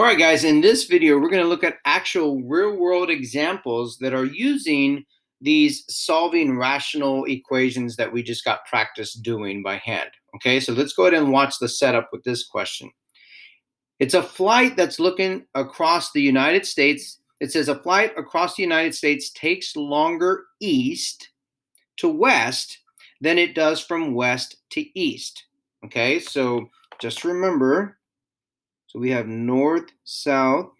All right, guys, in this video, we're going to look at actual real-world examples that are using these solving rational equations that we just got practice doing by hand. Okay, so let's go ahead and watch the setup with this question. It's a flight that's looking across the United States. It says a flight across the United States takes longer east to west than it does from west to east. Okay, so just remember, so we have north, south,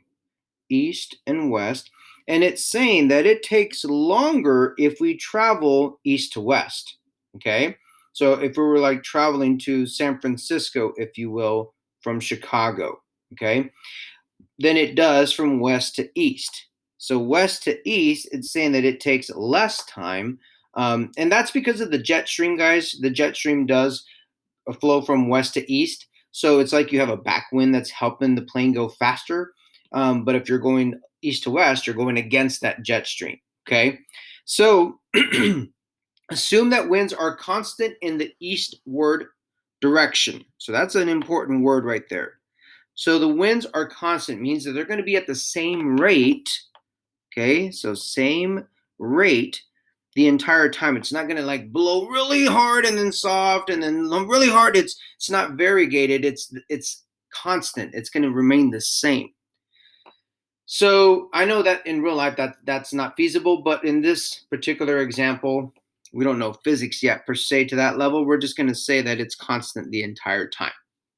east, and west. And it's saying that it takes longer if we travel east to west. Okay. So if we were like traveling to San Francisco, if you will, from Chicago, okay, than it does from west to east. So west to east, it's saying that it takes less time. And that's because of the jet stream, guys. The jet stream does a flow from west to east. So it's like you have a backwind that's helping the plane go faster. But if you're going east to west, you're going against that jet stream. Okay. So assume that winds are constant in the eastward direction. So that's an important word right there. So the winds are constant means that they're going to be at the same rate. Okay. So same rate the entire time. It's not going to like blow really hard and then soft and then really hard. It's not variegated. It's constant. It's going to remain the same. So I know that in real life that's not feasible, but in this particular example, we don't know physics yet per se to that level. We're just going to say that it's constant the entire time.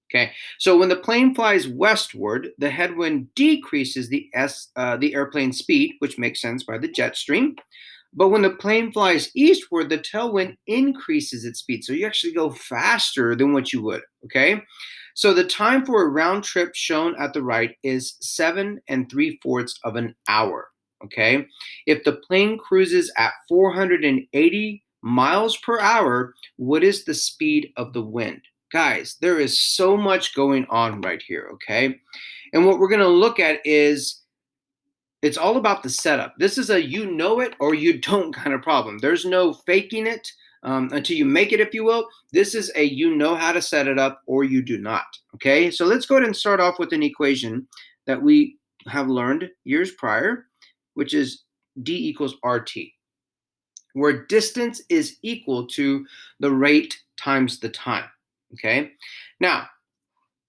Okay, so when the plane flies westward, the headwind decreases the airplane speed, which makes sense by the jet stream. But when the plane flies eastward, the tailwind increases its speed. So you actually go faster than what you would, okay? So the time for a round trip shown at the right is 7 3/4 of an hour, okay? If the plane cruises at 480 miles per hour, what is the speed of the wind? Guys, there is so much going on right here, okay? And what we're going to look at is it's all about the setup. This is a you know it or you don't kind of problem. There's no faking it until you make it, if you will. This is a you know how to set it up or you do not. Okay, so let's go ahead and start off with an equation that we have learned years prior, which is D equals RT, where distance is equal to the rate times the time. Okay, now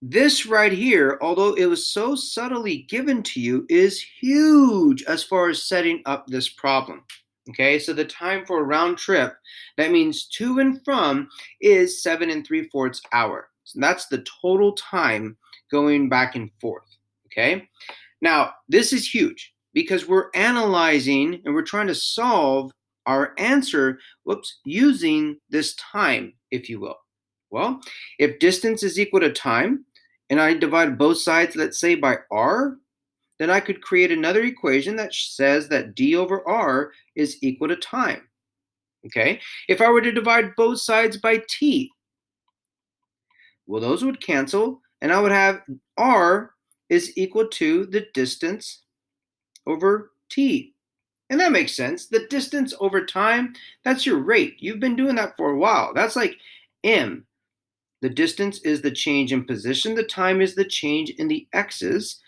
this right here, although it was so subtly given to you, is huge as far as setting up this problem. Okay, so the time for a round trip, that means to and from, is 7 3/4 hour. So that's the total time going back and forth. Okay, now this is huge because we're analyzing and we're trying to solve our answer, using this time, if you will. Well, if distance is equal to time, and I divide both sides, let's say, by r, then I could create another equation that says that d over r is equal to time. Okay? If I were to divide both sides by t, well, those would cancel, and I would have r is equal to the distance over t. And that makes sense. The distance over time, that's your rate. You've been doing that for a while. That's like m. The distance is the change in position. The time is the change in the x's.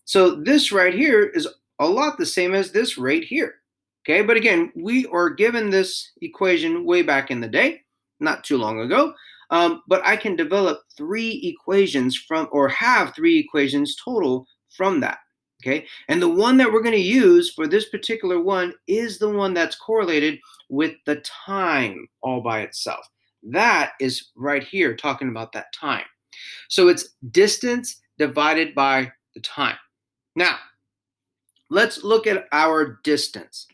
So this right here is a lot the same as this right here. Okay, but again, we are given this equation way back in the day, not too long ago. But I can develop three equations from, or have three equations total from that. Okay, and the one that we're going to use for this particular one is the one that's correlated with the time all by itself. That is right here talking about that time. So it's distance divided by the time. Now, let's look at our distance.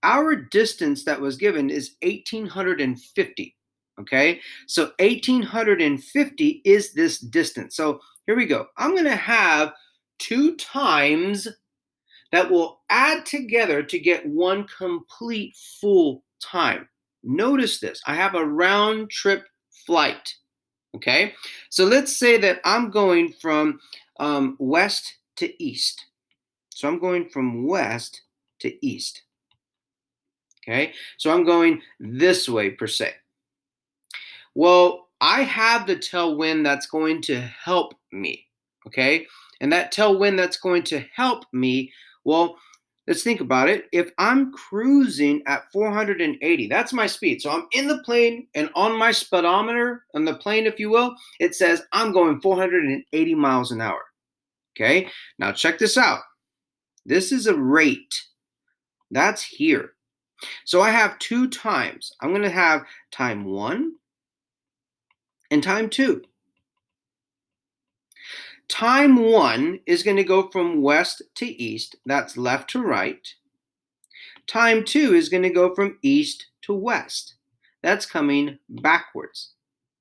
Our distance that was given is 1,850. Okay, so 1,850 is this distance. So here we go. I'm going to have two times that will add together to get one complete full time. Notice this. I have a round trip flight. Okay, so let's say that I'm going from west to east. So I'm going from west to east. Okay, so I'm going this way per se. Well, I have the tailwind that's going to help me. Okay, And that tailwind that's going to help me, well, let's think about it. If I'm cruising at 480, that's my speed. So I'm in the plane, and on my speedometer, on the plane, if you will, it says I'm going 480 miles an hour. Okay, now check this out. This is a rate. That's here. So I have two times. I'm going to have time 1 and time 2. Time 1 is going to go from west to east. That's left to right. Time 2 is going to go from east to west. That's coming backwards.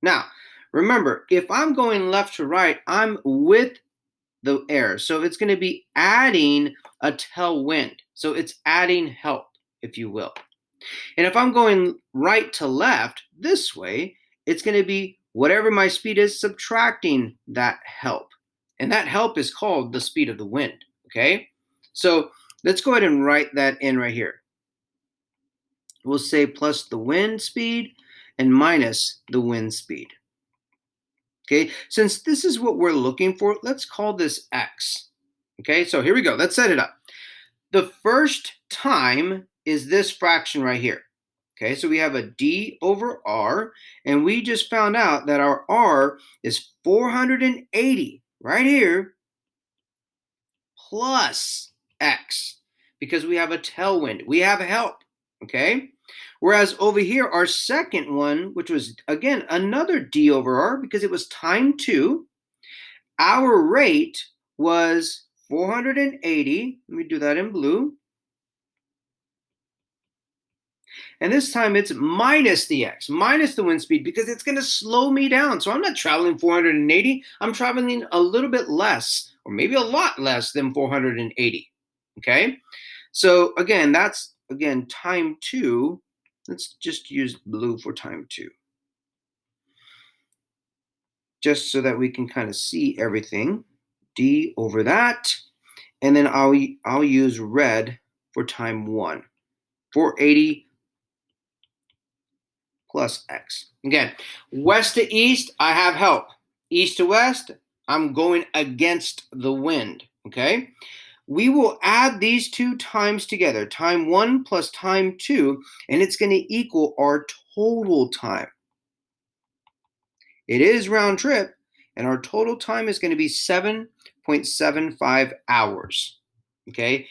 Now, remember, if I'm going left to right, I'm with the air. So it's going to be adding a tailwind. So it's adding help, if you will. And if I'm going right to left this way, it's going to be whatever my speed is subtracting that help. And that help is called the speed of the wind, okay? So let's go ahead and write that in right here. We'll say plus the wind speed and minus the wind speed. Okay, since this is what we're looking for, let's call this x. Okay, so here we go. Let's set it up. The first time is this fraction right here. Okay, so we have a d over r, and we just found out that our r is 480 right here plus x, because we have a tailwind. We have help, okay? Whereas over here, our second one, which was, again, another d over r, because it was time 2, our rate was 480. Let me do that in blue. And this time it's minus the x, minus the wind speed, because it's going to slow me down. So I'm not traveling 480. I'm traveling a little bit less, or maybe a lot less than 480. Okay? So again, that's, again, time 2. Let's just use blue for time 2. Just so that we can kind of see everything. D over that. And then I'll use red for time 1. 480 plus x. Again, west to east, I have help. East to west, I'm going against the wind, okay? We will add these two times together, time 1 plus time 2, and it's going to equal our total time. It is round trip, and our total time is going to be 7.75 hours, okay?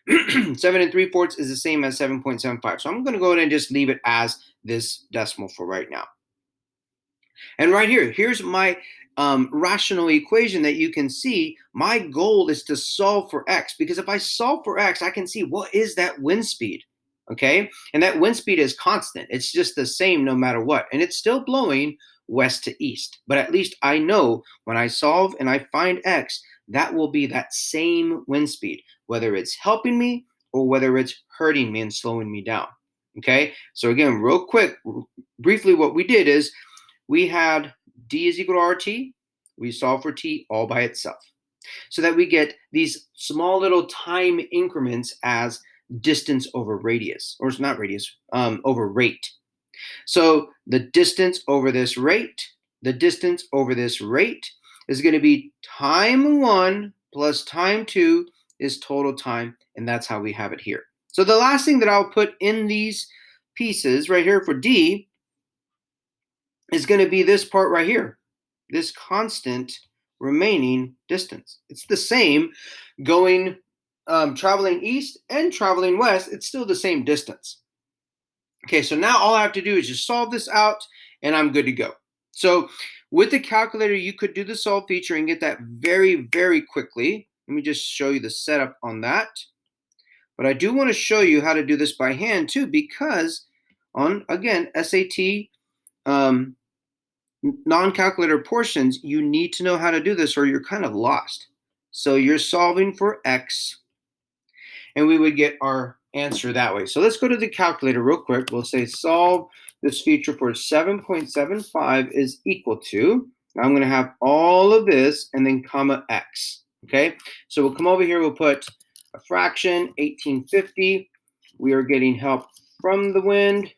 7 3/4 is the same as 7.75. So I'm going to go ahead and just leave it as this decimal for right now. And right here, here's my rational equation that you can see. My goal is to solve for x, because if I solve for x, I can see what is that wind speed, okay? And that wind speed is constant. It's just the same no matter what. And it's still blowing west to east. But at least I know when I solve and I find x, that will be that same wind speed, whether it's helping me or whether it's hurting me and slowing me down. Okay, so again, real quick, briefly, what we did is we had d is equal to rt. We solve for t all by itself, so that we get these small little time increments as distance over radius, or it's not radius, over rate. So the distance over this rate, the distance over this rate is going to be time 1 plus time 2 is total time, and that's how we have it here. So the last thing that I'll put in these pieces right here for D is going to be this part right here, this constant remaining distance. It's the same going, traveling east and traveling west. It's still the same distance. Okay, so now all I have to do is just solve this out, and I'm good to go. So with the calculator, you could do the solve feature and get that very, very quickly. Let me just show you the setup on that. But I do want to show you how to do this by hand too, because on, again, SAT non-calculator portions, you need to know how to do this or you're kind of lost. So you're solving for x, and we would get our answer that way. So let's go to the calculator real quick. We'll say solve this feature for 7.75 is equal to, I'm going to have all of this and then comma x. Okay, so we'll come over here, we'll put a fraction, 1850. We are getting help from the wind.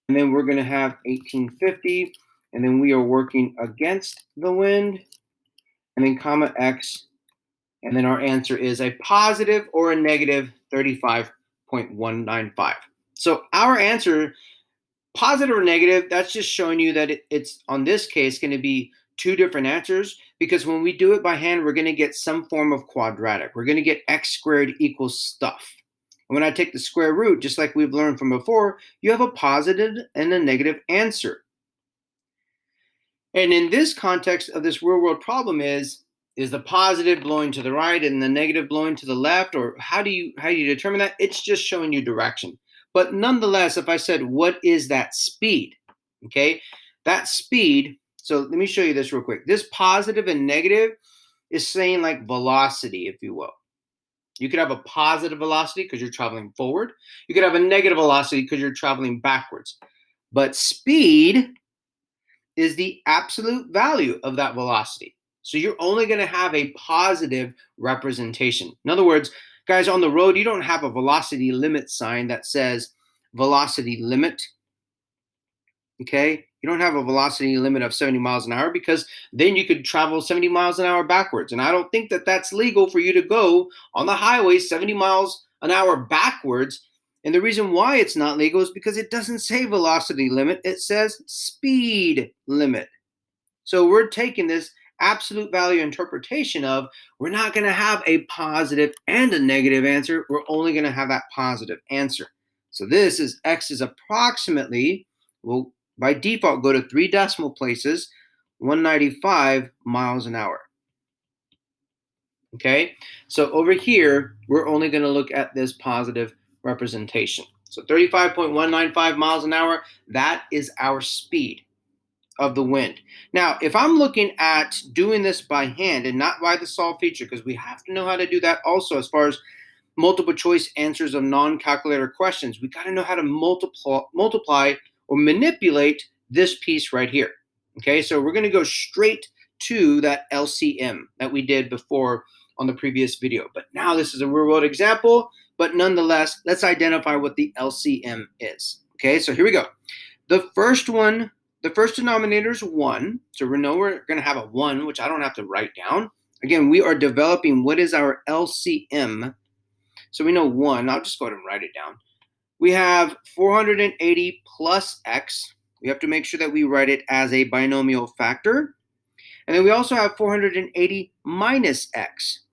And then we're going to have 1850. And then we are working against the wind. and then comma x, and then our answer is a positive or a negative 35.195. So our answer, positive or negative, that's just showing you that it's, on this case, going to be two different answers, because when we do it by hand, we're going to get some form of quadratic. We're going to get x squared equals stuff. And when I take the square root, just like we've learned from before, you have a positive and a negative answer. And in this context of this real world problem is the positive blowing to the right and the negative blowing to the left? Or how do you determine that? It's just showing you direction. But nonetheless, if I said, what is that speed? Okay, that speed, so let me show you this real quick. This positive and negative is saying like velocity, if you will. You could have a positive velocity because you're traveling forward. You could have a negative velocity because you're traveling backwards. But speed is the absolute value of that velocity. So you're only going to have a positive representation. In other words, guys, on the road, you don't have a velocity limit sign that says velocity limit. Okay? You don't have a velocity limit of 70 miles an hour, because then you could travel 70 miles an hour backwards. And I don't think that that's legal for you to go on the highway 70 miles an hour backwards. And the reason why it's not legal is because it doesn't say velocity limit, it says speed limit. So we're taking this absolute value interpretation of, we're not going to have a positive and a negative answer. We're only going to have that positive answer. So this is x is approximately, we'll by default go to 3 decimal places, 195 miles an hour. Okay, so over here, we're only going to look at this positive representation. So 35.195 miles an hour, that is our speed of the wind. Now, if I'm looking at doing this by hand and not by the solve feature, because we have to know how to do that also as far as multiple choice answers of non-calculator questions, we got to know how to multiply or manipulate this piece right here. Okay, so we're going to go straight to that LCM that we did before on the previous video. But now this is a real world example, but nonetheless, let's identify what the LCM is. Okay, so here we go. The first one, the first denominator is 1. So we know we're going to have a 1, which I don't have to write down. Again, we are developing what is our LCM. So we know 1. I'll just go ahead and write it down. We have 480 plus x. We have to make sure that we write it as a binomial factor. And then we also have 480 minus x.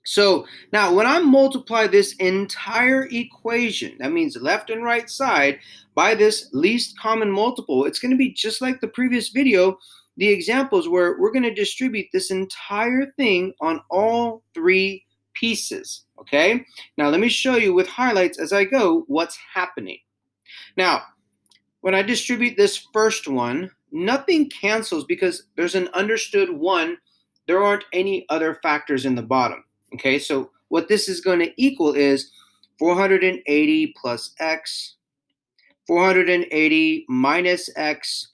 So now when I multiply this entire equation, that means left and right side, by this least common multiple, it's going to be just like the previous video, the examples where we're going to distribute this entire thing on all 3 pieces. Okay, now let me show you with highlights as I go what's happening. Now, when I distribute this first one, nothing cancels because there's an understood 1. There aren't any other factors in the bottom. Okay, so what this is going to equal is 480 plus x, 480 minus x,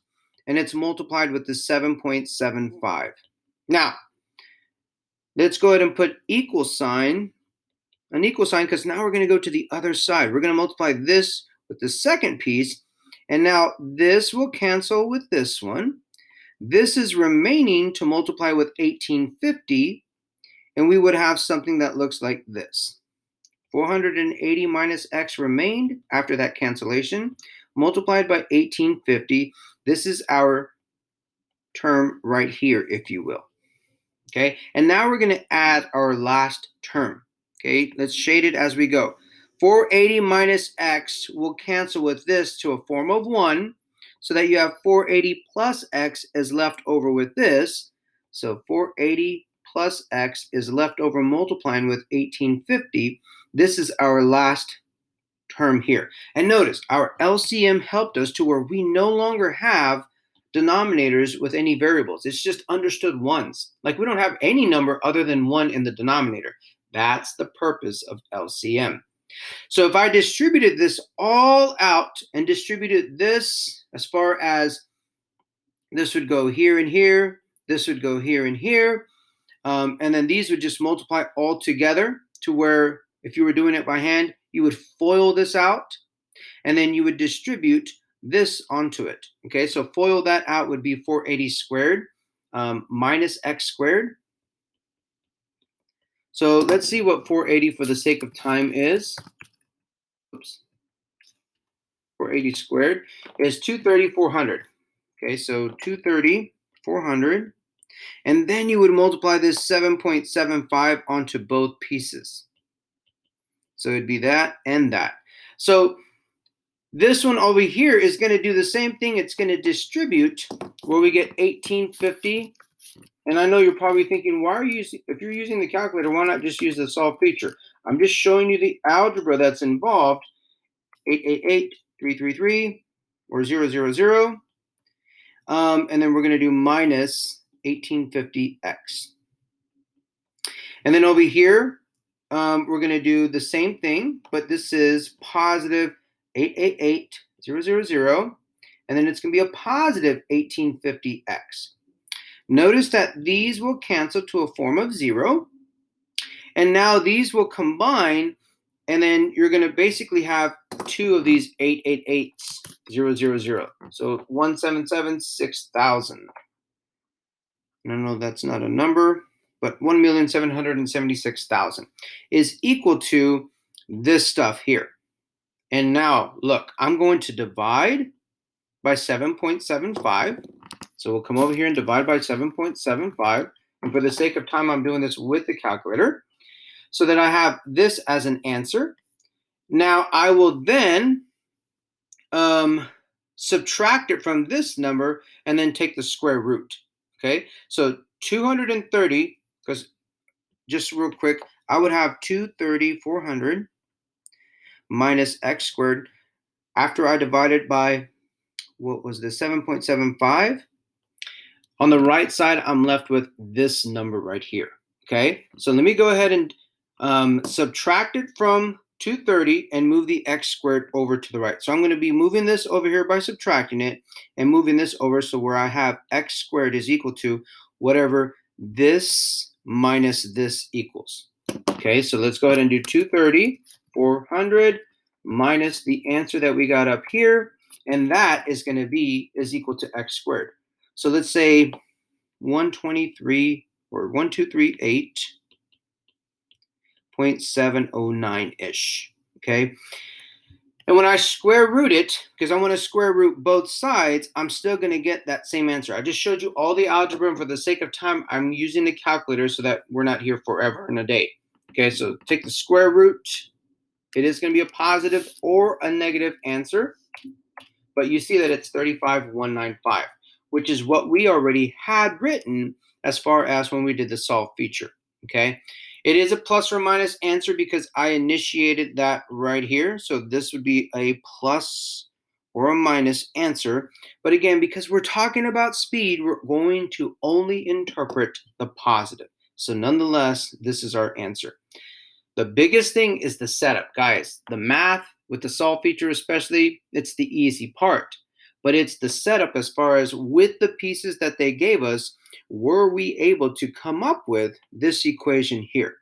and it's multiplied with the 7.75. Now, let's go ahead and put equal sign, an equal sign, because now we're going to go to the other side. We're going to multiply this with the second piece, and now this will cancel with this one. This is remaining to multiply with 1850, and we would have something that looks like this. 480 minus x remained after that cancellation, multiplied by 1850. This is our term right here, if you will. Okay, and now we're going to add our last term. Okay, let's shade it as we go. 480 minus x will cancel with this to a form of 1, so that you have 480 plus x is left over with this. So 480 plus x is left over multiplying with 1850. This is our last term here. And notice, our LCM helped us to where we no longer have denominators with any variables. It's just understood ones. Like we don't have any number other than 1 in the denominator. That's the purpose of LCM. So if I distributed this all out and distributed this as far as this would go here and here, this would go here and here, and then these would just multiply all together to where if you were doing it by hand, you would FOIL this out, and then you would distribute this onto it. Okay, so FOIL that out would be 480 squared. minus x squared. So let's see what 480 for the sake of time is. Oops. 480 squared is 230, 400. Okay, so 230, 400. And then you would multiply this 7.75 onto both pieces. So it'd be that and that. So this one over here is going to do the same thing. It's going to distribute where we get 1850. And I know you're probably thinking, why are you using, if you're using the calculator, why not just use the solve feature? I'm just showing you the algebra that's involved. 888, 333, or 000. And then we're going to do minus 1850x. And then over here, we're going to do the same thing, but this is positive 888, 000. And then it's going to be a positive 1850x. Notice that these will cancel to a form of 0. And now these will combine, and then you're going to basically have two of these 888s, 000. So 177, 6,000. No, no, that's not a number, but 1,776,000 is equal to this stuff here. And now, look, I'm going to divide by 7.75. So we'll come over here and divide by 7.75. And for the sake of time, I'm doing this with the calculator so that I have this as an answer. Now, I will then subtract it from this number and then take the square root. Okay, so 230, because just real quick, I would have 230, 400 minus x squared after I divided by, what was this, 7.75. On the right side, I'm left with this number right here. Okay, so let me go ahead and subtract it from 230 and move the x squared over to the right. So I'm going to be moving this over here by subtracting it and moving this over, so where I have x squared is equal to whatever this minus this equals. Okay, so let's go ahead and do 230, 400 minus the answer that we got up here, and that is going to be is equal to x squared. So let's say 123 or 1238.709-ish, okay? And when I square root it, because I want to square root both sides, I'm still going to get that same answer. I just showed you all the algebra, and for the sake of time, I'm using the calculator so that we're not here forever and a day. Okay, so take the square root. It is going to be a positive or a negative answer, but you see that it's 35,195, which is what we already had written as far as when we did the solve feature, okay? It is a plus or minus answer because I initiated that right here. So this would be a plus or a minus answer. But again, because we're talking about speed, we're going to only interpret the positive. So nonetheless, this is our answer. The biggest thing is the setup, guys. The math with the solve feature especially, it's the easy part. But it's the setup as far as with the pieces that they gave us, were we able to come up with this equation here?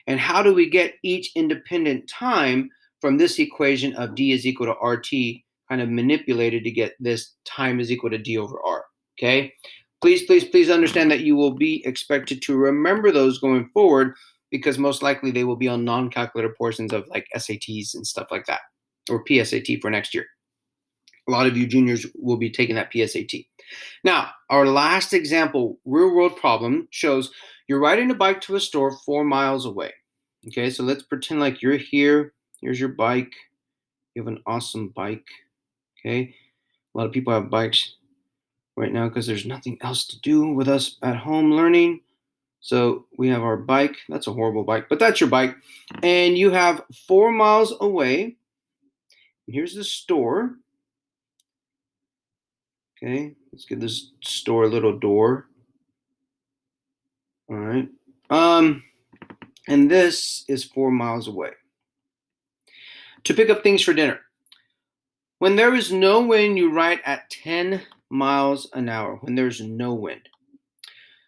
And how do we get each independent time from this equation of d is equal to RT kind of manipulated to get this time is equal to d over r, okay? Please, please, please understand that you will be expected to remember those going forward because most likely they will be on non-calculator portions of like SATs and stuff like that, or PSAT for next year. A lot of you juniors will be taking that PSAT. Now, our last example, real world problem, shows you're riding a bike to a store 4 miles away. Okay, so let's pretend like you're here. Here's your bike. You have an awesome bike. Okay, a lot of people have bikes right now because there's nothing else to do with us at home learning. So we have our bike. That's a horrible bike, but that's your bike. And you have 4 miles away. Here's the store. Okay, let's give this store a little door. All right. And this is 4 miles away. To pick up things for dinner. When there is no wind, you ride at 10 miles an hour. When there's no wind.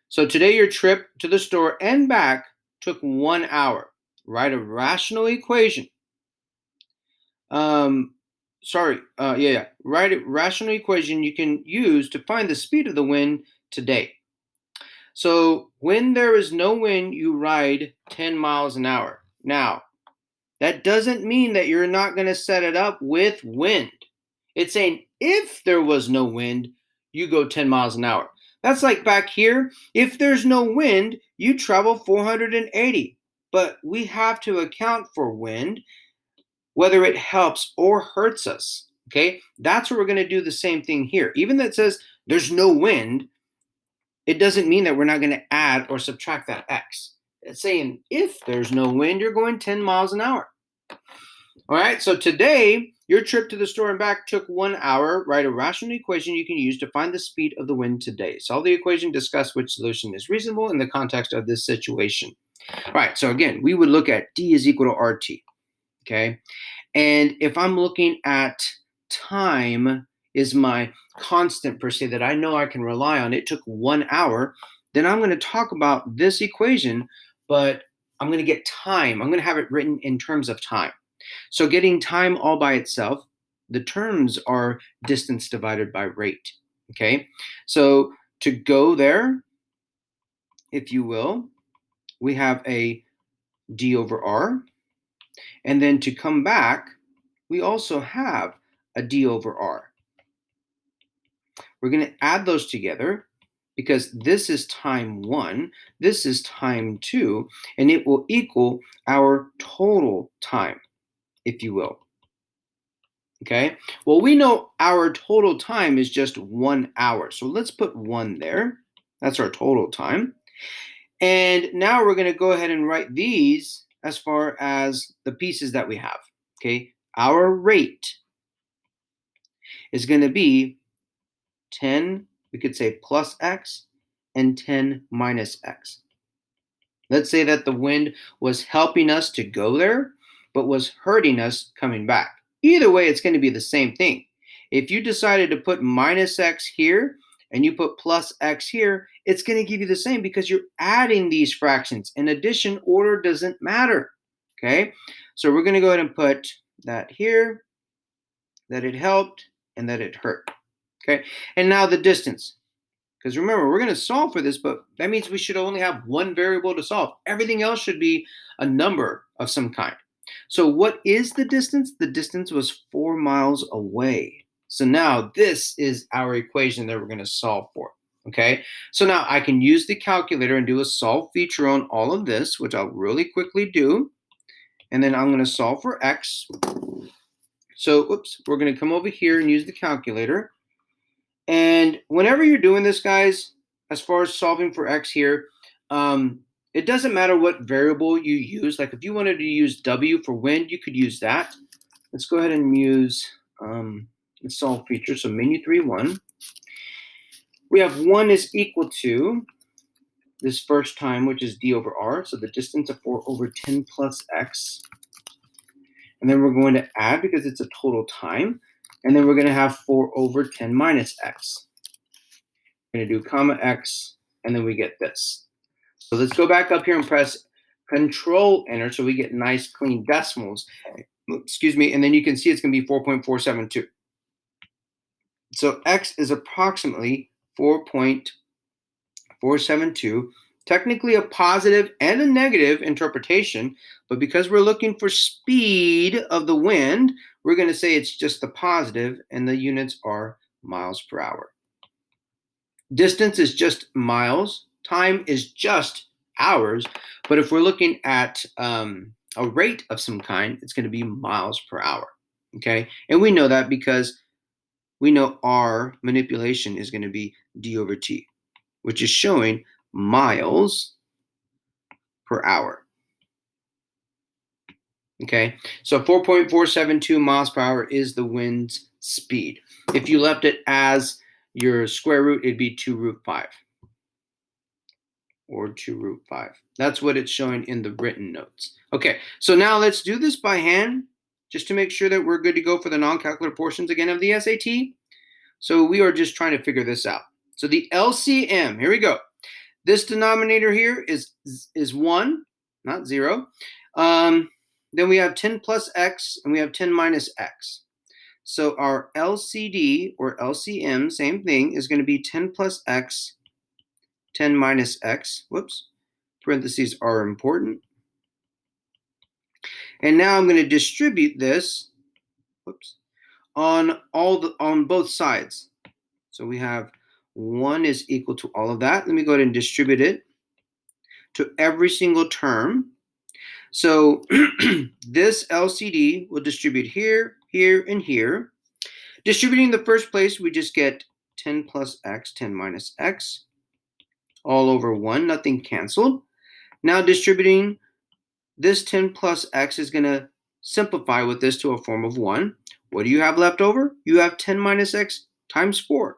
So today your trip to the store and back took 1 hour. Write a rational equation. Write a rational equation you can use to find the speed of the wind today. So when there is no wind, you ride 10 miles an hour. Now, that doesn't mean that you're not going to set it up with wind. It's saying if there was no wind, you go 10 miles an hour. That's like back here. If there's no wind, you travel 480. But we have to account for wind, whether it helps or hurts us. Okay, that's what we're going to do the same thing here. Even though it says there's no wind, it doesn't mean that we're not going to add or subtract that x. It's saying if there's no wind, you're going 10 miles an hour. All right, so today, your trip to the store and back took 1 hour. Write a rational equation you can use to find the speed of the wind today. Solve the equation, discuss which solution is reasonable in the context of this situation. All right, so again, we would look at D is equal to RT, okay? And if I'm looking at time is my constant per se that I know I can rely on, it took 1 hour, then I'm going to talk about this equation, but I'm going to get time. I'm going to have it written in terms of time. So getting time all by itself, the terms are distance divided by rate, okay? So to go there, if you will, we have a d over r. And then to come back, we also have a d over r. We're going to add those together because this is time 1, this is time 2, and it will equal our total time, if you will. Okay, well, we know our total time is just 1 hour. So let's put 1 there. That's our total time. And now we're going to go ahead and write these as far as the pieces that we have. Okay, our rate is going to be 10, we could say plus x, and 10 minus x. Let's say that the wind was helping us to go there, but was hurting us coming back. Either way, it's going to be the same thing. If you decided to put minus x here and you put plus x here, it's going to give you the same because you're adding these fractions. In addition, order doesn't matter. Okay, so we're going to go ahead and put that here, that it helped, and that it hurt. Okay, and now the distance. Because remember, we're going to solve for this, but that means we should only have one variable to solve. Everything else should be a number of some kind. So what is the distance? The distance was 4 miles away. So now this is our equation that we're going to solve for. Okay, so now I can use the calculator and do a solve feature on all of this, which I'll really quickly do. And then I'm going to solve for x. So, we're going to come over here and use the calculator. And whenever you're doing this, guys, as far as solving for x here, it doesn't matter what variable you use. Like if you wanted to use w for wind, you could use that. Let's go ahead and use the solve feature. So menu 3.1. We have 1 is equal to this first time, which is d over r. So the distance of 4 over 10 plus x. And then we're going to add because it's a total time. And then we're going to have 4 over 10 minus x. We're going to do comma x, and then we get this. So let's go back up here and press Control Enter so we get nice clean decimals. Excuse me, and then you can see it's going to be 4.472. So x is approximately 4.472. Technically a positive and a negative interpretation, but because we're looking for speed of the wind, we're going to say it's just the positive, and the units are miles per hour. Distance is just miles. Time is just hours. But if we're looking at a rate of some kind, it's going to be miles per hour. Okay, and we know that because we know our manipulation is going to be d over t, which is showing miles per hour. Okay, so 4.472 miles per hour is the wind's speed. If you left it as your square root, it'd be 2 root 5. Or 2 root 5. That's what it's showing in the written notes. Okay, so now let's do this by hand, just to make sure that we're good to go for the non-calculator portions again of the SAT. So we are just trying to figure this out. So the LCM, here we go. This denominator here is 1, not 0. Then we have 10 plus x, and we have 10 minus x. So our LCD, or LCM, same thing, is going to be 10 plus x 10 minus x. Whoops. Parentheses are important. And now I'm going to distribute this, whoops, on both sides. So we have 1 is equal to all of that. Let me go ahead and distribute it to every single term. So this LCD will distribute here, here, and here. Distributing the first place, we just get 10 plus x, 10 minus x, all over 1, nothing canceled. Now distributing this 10 plus x is going to simplify with this to a form of 1. What do you have left over? You have 10 minus x times 4.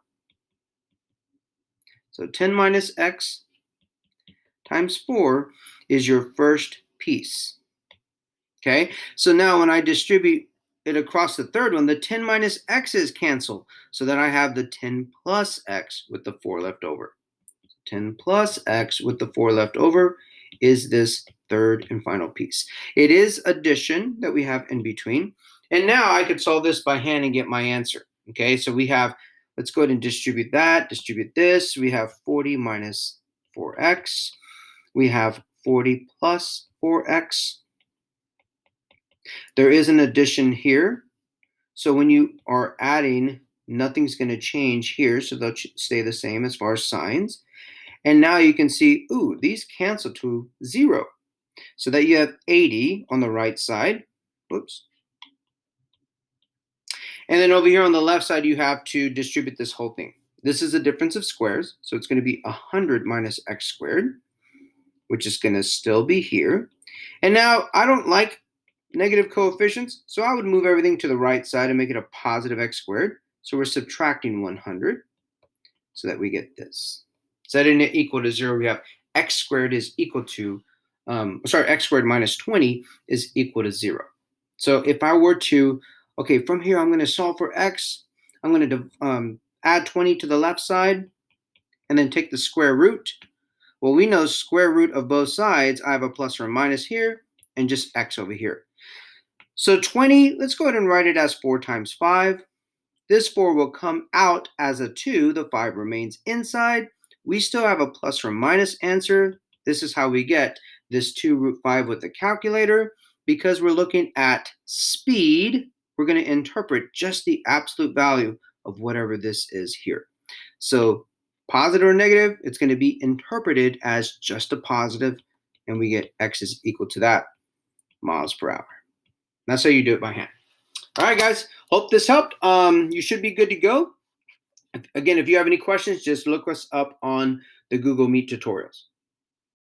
So 10 minus x times 4 is your first piece. Okay, so now when I distribute it across the third one, the 10 minus x's cancel, so that I have the 10 plus x with the 4 left over. 10 plus x with the 4 left over is this third and final piece. It is addition that we have in between. And now I could solve this by hand and get my answer. Okay, so we have, let's go ahead and distribute that, distribute this. We have 40 minus 4x. We have 40 plus 4x. There is an addition here. So when you are adding, nothing's going to change here. So they'll stay the same as far as signs. And now you can see, ooh, these cancel to 0. So that you have 80 on the right side. Whoops. And then over here on the left side, you have to distribute this whole thing. This is a difference of squares. So it's going to be 100 minus x squared, which is going to still be here. And now I don't like negative coefficients, so I would move everything to the right side and make it a positive x squared. So we're subtracting 100 so that we get this. Setting it equal to 0, we have x squared is equal to, x squared minus 20 is equal to 0. So if I were to, okay, from here I'm going to solve for x. I'm going to add 20 to the left side and then take the square root. Well, we know square root of both sides, I have a plus or a minus here and just x over here. So 20, let's go ahead and write it as 4 times 5. This 4 will come out as a 2. The 5 remains inside. We still have a plus or minus answer. This is how we get this 2 root 5 with the calculator. Because we're looking at speed, we're going to interpret just the absolute value of whatever this is here. So positive or negative, it's going to be interpreted as just a positive, and we get x is equal to that miles per hour. That's how you do it by hand. All right, guys. Hope this helped. You should be good to go. Again, if you have any questions, just look us up on the Google Meet tutorials.